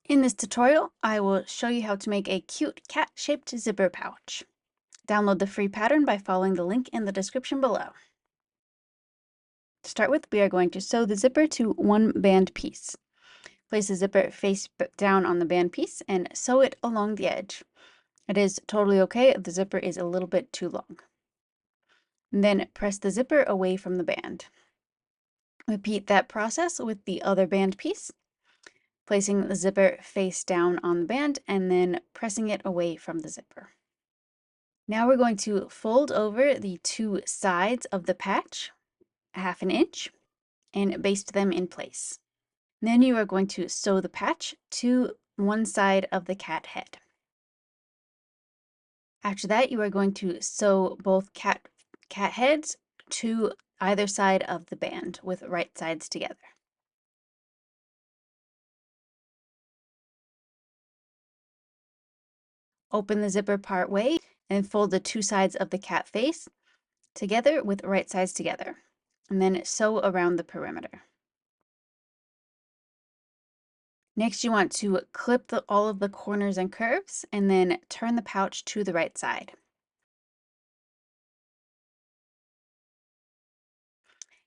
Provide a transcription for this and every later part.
In this tutorial, I will show you how to make a cute cat-shaped zipper pouch. Download the free pattern by following the link in the description below. To start with, we are going to sew the zipper to one band piece. Place the zipper face down on the band piece and sew it along the edge. It is totally okay if the zipper is a little bit too long. And then press the zipper away from the band. Repeat that process with the other band piece, placing the zipper face down on the band and then pressing it away from the zipper. Now we're going to fold over the two sides of the patch, 1/2 inch, and baste them in place. Then you are going to sew the patch to one side of the cat head. After that, you are going to sew both cat heads to either side of the band with right sides together. Open the zipper part way and fold the two sides of the cat face together with right sides together, and then sew around the perimeter. Next, you want to clip all of the corners and curves and then turn the pouch to the right side.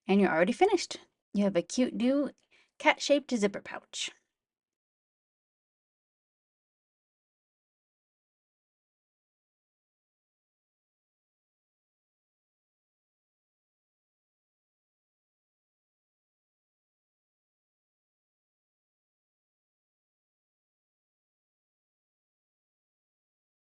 And you're already finished. You have a cute new cat-shaped zipper pouch.